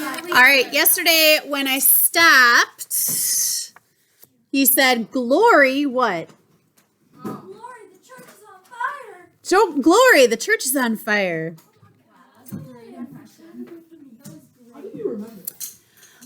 All right, yesterday when I stopped, he said, Glory, what? Glory, the church is on fire. Glory, the church is on fire.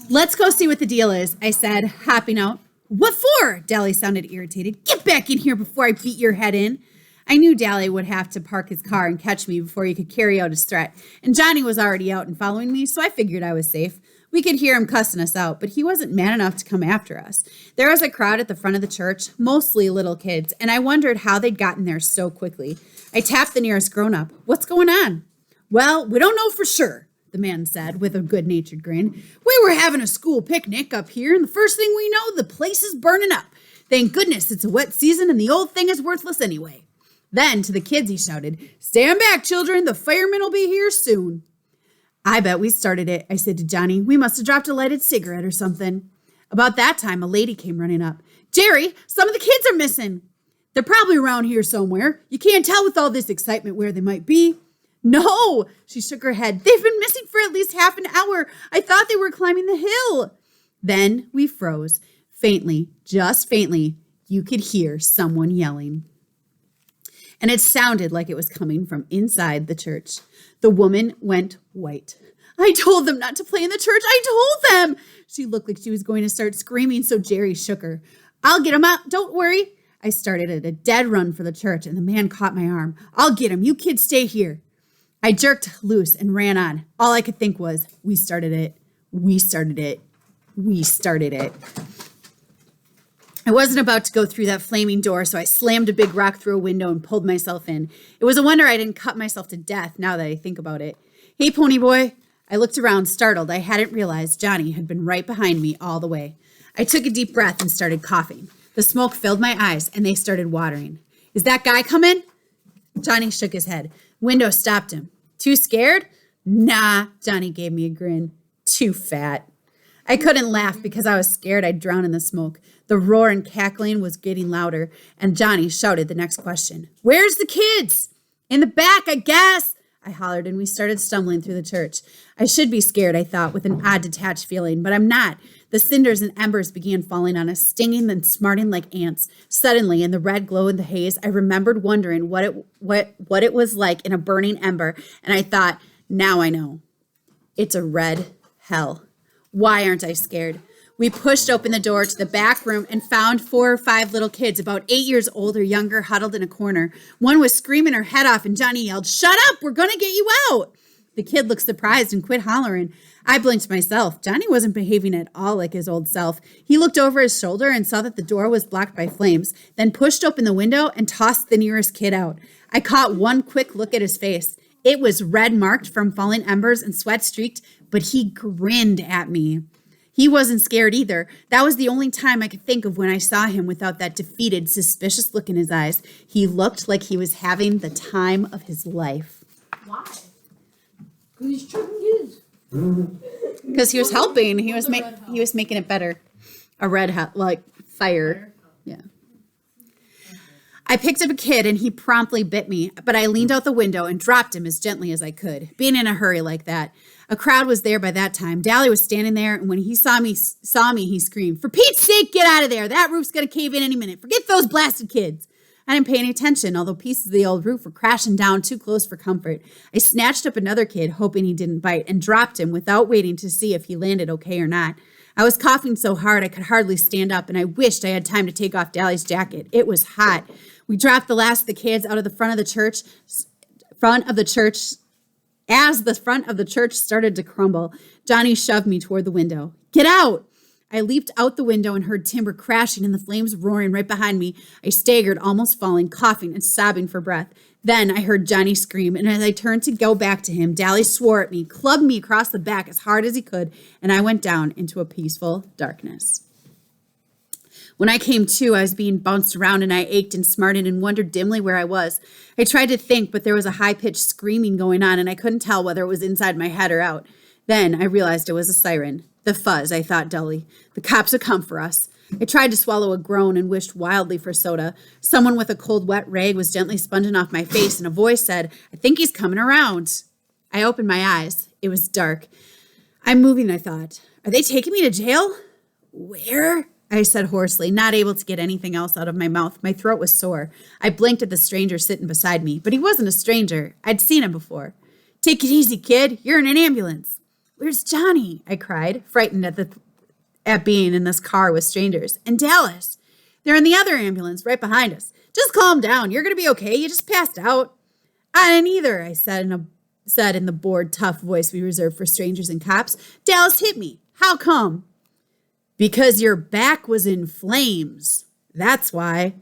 Let's go see what the deal is, I said, hopping out. What for? Dally sounded irritated. Get back in here before I beat your head in. I knew Dally would have to park his car and catch me before he could carry out his threat. And Johnny was already out and following me, so I figured I was safe. We could hear him cussing us out, but he wasn't man enough to come after us. There was a crowd at the front of the church, mostly little kids, and I wondered how they'd gotten there so quickly. I tapped the nearest grown-up. What's going on? Well, we don't know for sure, the man said with a good-natured grin. We were having a school picnic up here, and the first thing we know, the place is burning up. Thank goodness it's a wet season and the old thing is worthless anyway. Then to the kids he shouted, Stand back, children, the firemen will be here soon. I bet we started it, I said to Johnny. We must have dropped a lighted cigarette or something. About that time, a lady came running up. Jerry, some of the kids are missing. They're probably around here somewhere. You can't tell with all this excitement where they might be. No, she shook her head. They've been missing for at least half an hour. I thought they were climbing the hill. Then we froze. Faintly, just faintly, you could hear someone yelling. And it sounded like it was coming from inside the church. The woman went white. I told them not to play in the church. I told them. She looked like she was going to start screaming, so Jerry shook her. I'll get him out. Don't worry. I started at a dead run for the church, and the man caught my arm. I'll get him. You kids stay here. I jerked loose and ran on. All I could think was, we started it. We started it. We started it. I wasn't about to go through that flaming door, so I slammed a big rock through a window and pulled myself in. It was a wonder I didn't cut myself to death now that I think about it. Hey, pony boy. I looked around, startled. I hadn't realized Johnny had been right behind me all the way. I took a deep breath and started coughing. The smoke filled my eyes, and they started watering. Is that guy coming? Johnny shook his head. Window stopped him. Too scared? Nah, Johnny gave me a grin. Too fat. I couldn't laugh because I was scared I'd drown in the smoke. The roar and cackling was getting louder, and Johnny shouted the next question. Where's the kids? In the back, I guess, I hollered, and we started stumbling through the church. I should be scared, I thought, with an odd detached feeling, but I'm not. The cinders and embers began falling on us, stinging and smarting like ants. Suddenly, in the red glow in the haze, I remembered wondering what it was like in a burning ember, and I thought, now I know. It's a red hell. Why aren't I scared? We pushed open the door to the back room and found 4 or 5 little kids, about 8 years old or younger, huddled in a corner. One was screaming her head off, and Johnny yelled, Shut up, we're going to get you out. The kid looked surprised and quit hollering. I blinked myself. Johnny wasn't behaving at all like his old self. He looked over his shoulder and saw that the door was blocked by flames, then pushed open the window and tossed the nearest kid out. I caught one quick look at his face. It was red marked from falling embers and sweat streaked, but he grinned at me. He wasn't scared either. That was the only time I could think of when I saw him without that defeated, suspicious look in his eyes. He looked like he was having the time of his life. Why? Because he's choking kids. Because he was helping. He was making it better. A red hot, like fire. Yeah. I picked up a kid and he promptly bit me, but I leaned out the window and dropped him as gently as I could, being in a hurry like that. A crowd was there by that time. Dally was standing there, and when he saw me, he screamed, For Pete's sake, get out of there. That roof's going to cave in any minute. Forget those blasted kids. I didn't pay any attention, although pieces of the old roof were crashing down too close for comfort. I snatched up another kid, hoping he didn't bite, and dropped him without waiting to see if he landed okay or not. I was coughing so hard I could hardly stand up, and I wished I had time to take off Dally's jacket. It was hot. We dropped the last of the kids out of the front of the church. As the front of the church started to crumble, Johnny shoved me toward the window. Get out! I leaped out the window and heard timber crashing and the flames roaring right behind me. I staggered, almost falling, coughing and sobbing for breath. Then I heard Johnny scream, and as I turned to go back to him, Dally swore at me, clubbed me across the back as hard as he could, and I went down into a peaceful darkness. When I came to, I was being bounced around, and I ached and smarted and wondered dimly where I was. I tried to think, but there was a high-pitched screaming going on, and I couldn't tell whether it was inside my head or out. Then I realized it was a siren. The fuzz, I thought dully. The cops have come for us. I tried to swallow a groan and wished wildly for soda. Someone with a cold, wet rag was gently sponging off my face, and a voice said, I think he's coming around. I opened my eyes. It was dark. I'm moving, I thought. Are they taking me to jail? Where? I said hoarsely, not able to get anything else out of my mouth. My throat was sore. I blinked at the stranger sitting beside me, but he wasn't a stranger. I'd seen him before. Take it easy, kid. You're in an ambulance. Where's Johnny? I cried, frightened at being in this car with strangers. And Dallas. They're in the other ambulance right behind us. Just calm down. You're going to be okay. You just passed out. I didn't either, I said in the bored, tough voice we reserve for strangers and cops. Dallas hit me. How come? Because your back was in flames. That's why.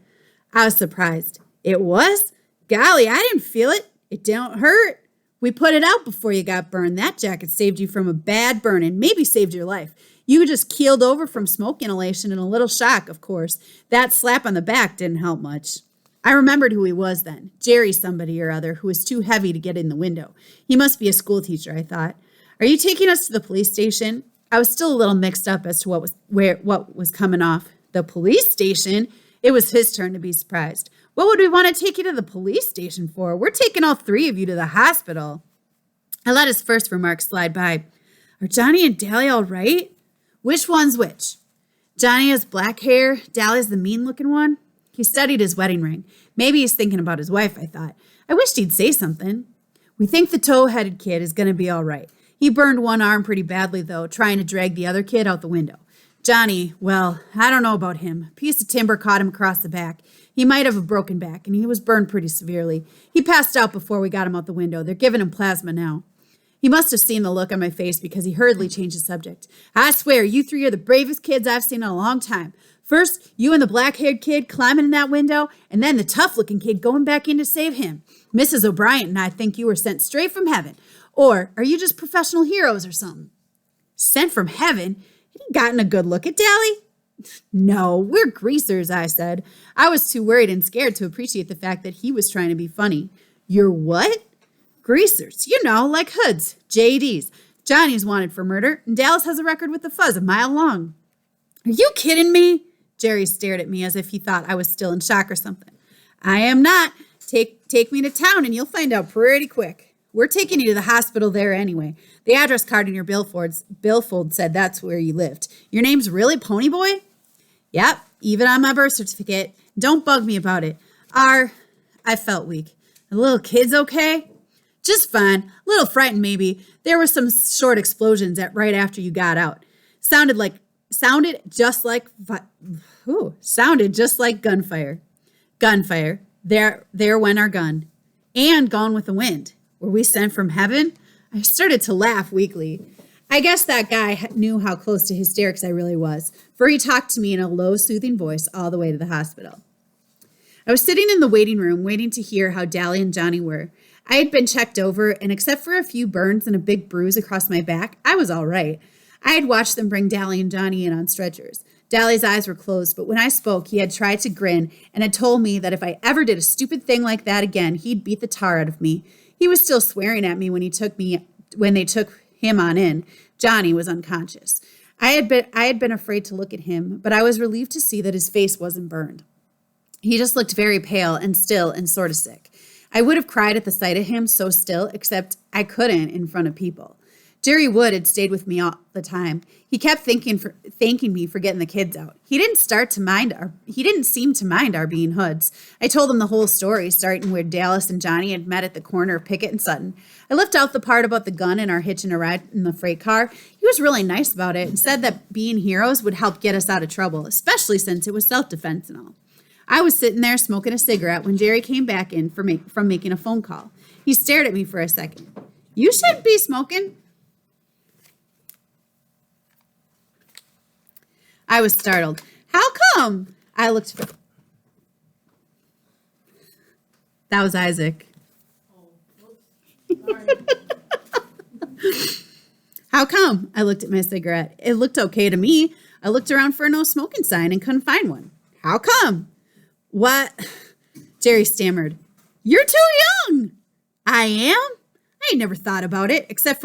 I was surprised. It was? Golly, I didn't feel it. It don't hurt. We put it out before you got burned. That jacket saved you from a bad burn and maybe saved your life. You just keeled over from smoke inhalation and a little shock, of course. That slap on the back didn't help much. I remembered who he was then. Jerry somebody or other who was too heavy to get in the window. He must be a school teacher, I thought. Are you taking us to the police station? I was still a little mixed up as to what was coming off. The police station? It was his turn to be surprised. What would we want to take you to the police station for? We're taking all three of you to the hospital. I let his first remark slide by. Are Johnny and Dally all right? Which one's which? Johnny has black hair. Dally's the mean-looking one. He studied his wedding ring. Maybe he's thinking about his wife, I thought. I wished he'd say something. We think the tow-headed kid is going to be all right. He burned one arm pretty badly, though, trying to drag the other kid out the window. Johnny, well, I don't know about him. A piece of timber caught him across the back. He might have a broken back, and he was burned pretty severely. He passed out before we got him out the window. They're giving him plasma now. He must have seen the look on my face because he hurriedly changed the subject. I swear, you three are the bravest kids I've seen in a long time. First, you and the black-haired kid climbing in that window, and then the tough-looking kid going back in to save him. Mrs. O'Brien and I think you were sent straight from heaven. Or are you just professional heroes or something? Sent from heaven? Had he gotten a good look at Dally? No, we're greasers, I said. I was too worried and scared to appreciate the fact that he was trying to be funny. You're what? Greasers. You know, like hoods, JDs. Johnny's wanted for murder, and Dallas has a record with the fuzz a mile long. Are you kidding me? Jerry stared at me as if he thought I was still in shock or something. I am not. Take me to town and you'll find out pretty quick. We're taking you to the hospital there anyway. The address card in your billfold said that's where you lived. Your name's really Ponyboy? Yep, even on my birth certificate. Don't bug me about it. I felt weak. The little kid's okay? Just fine. A little frightened maybe. There were some short explosions right after you got out. Sounded just like gunfire. Gunfire. There went our gun. And Gone with the Wind. Were we sent from heaven? I started to laugh weakly. I guess that guy knew how close to hysterics I really was, for he talked to me in a low, soothing voice all the way to the hospital. I was sitting in the waiting room waiting to hear how Dally and Johnny were. I had been checked over, and except for a few burns and a big bruise across my back, I was all right. I had watched them bring Dally and Johnny in on stretchers. Dally's eyes were closed, but when I spoke, he had tried to grin and had told me that if I ever did a stupid thing like that again, he'd beat the tar out of me. He was still swearing at me when they took him on in. Johnny was unconscious. I had been afraid to look at him, but I was relieved to see that his face wasn't burned. He just looked very pale and still and sort of sick. I would have cried at the sight of him so still, except I couldn't in front of people. Jerry Wood had stayed with me all the time. He kept thanking me for getting the kids out. He didn't seem to mind our being hoods. I told him the whole story, starting where Dallas and Johnny had met at the corner of Pickett and Sutton. I left out the part about the gun and our hitching a ride in the freight car. He was really nice about it and said that being heroes would help get us out of trouble, especially since it was self-defense and all. I was sitting there smoking a cigarette when Jerry came back in from making a phone call. He stared at me for a second. You shouldn't be smoking. I was startled. How come? I looked. That was Isaac. How come? I looked at my cigarette. It looked okay to me. I looked around for a no smoking sign and couldn't find one. How come? What? Jerry stammered. You're too young. I am? I never thought about it, except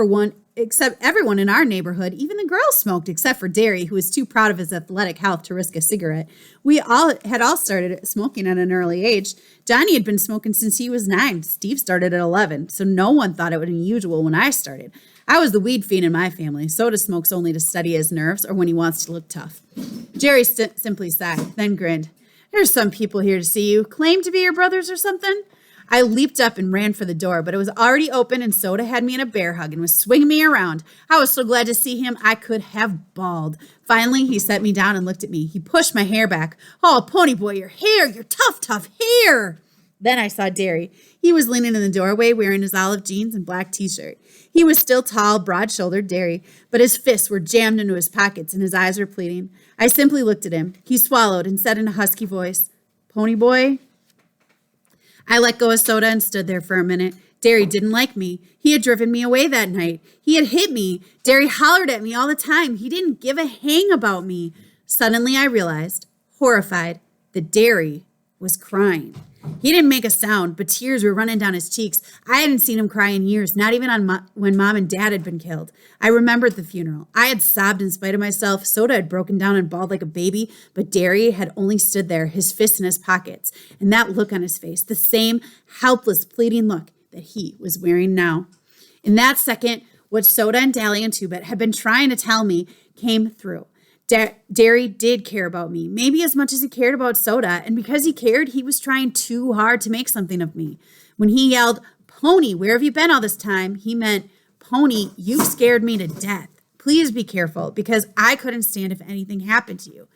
everyone in our neighborhood, even the girls smoked, except for Derry, who was too proud of his athletic health to risk a cigarette. We had all started smoking at an early age. Johnny had been smoking since he was 9. Steve started at 11, so no one thought it was unusual when I started. I was the weed fiend in my family. Soda smokes only to steady his nerves or when he wants to look tough. Jerry simply sighed, then grinned. There's some people here to see you. Claim to be your brothers or something? I leaped up and ran for the door, but it was already open and Soda had me in a bear hug and was swinging me around. I was so glad to see him, I could have bawled. Finally, he set me down and looked at me. He pushed my hair back. Oh, Pony Boy, your hair, your tough hair. Then I saw Derry. He was leaning in the doorway wearing his olive jeans and black t-shirt. He was still tall, broad-shouldered Derry, but his fists were jammed into his pockets and his eyes were pleading. I simply looked at him. He swallowed and said in a husky voice, Pony Boy? I let go of Soda and stood there for a minute. Derry didn't like me. He had driven me away that night. He had hit me. Derry hollered at me all the time. He didn't give a hang about me. Suddenly I realized, horrified, that Derry was crying. He didn't make a sound, but tears were running down his cheeks. I hadn't seen him cry in years, not even when Mom and Dad had been killed. I remembered the funeral. I had sobbed in spite of myself. Soda had broken down and bawled like a baby, but Derry had only stood there, his fists in his pockets, and that look on his face, the same helpless, pleading look that he was wearing now. In that second, what Soda and Dally and Two-Bit had been trying to tell me came through. Derry did care about me, maybe as much as he cared about Soda, and because he cared, he was trying too hard to make something of me. When he yelled, Pony, where have you been all this time? He meant, Pony, you scared me to death. Please be careful, because I couldn't stand if anything happened to you.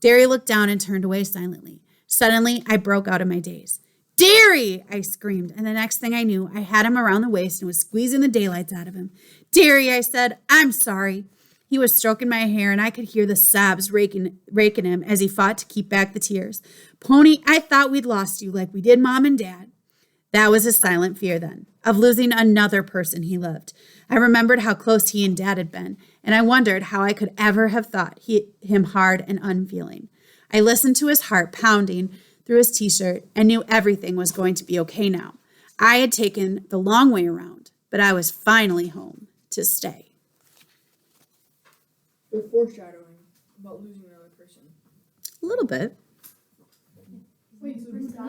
Derry looked down and turned away silently. Suddenly, I broke out of my daze. Derry! I screamed, and the next thing I knew, I had him around the waist and was squeezing the daylights out of him. Derry, I said, I'm sorry. He was stroking my hair, and I could hear the sobs raking him as he fought to keep back the tears. Pony, I thought we'd lost you like we did Mom and Dad. That was his silent fear then, of losing another person he loved. I remembered how close he and Dad had been, and I wondered how I could ever have thought him hard and unfeeling. I listened to his heart pounding through his t-shirt and knew everything was going to be okay now. I had taken the long way around, but I was finally home to stay. They're foreshadowing about losing another person. A little bit. Wait, so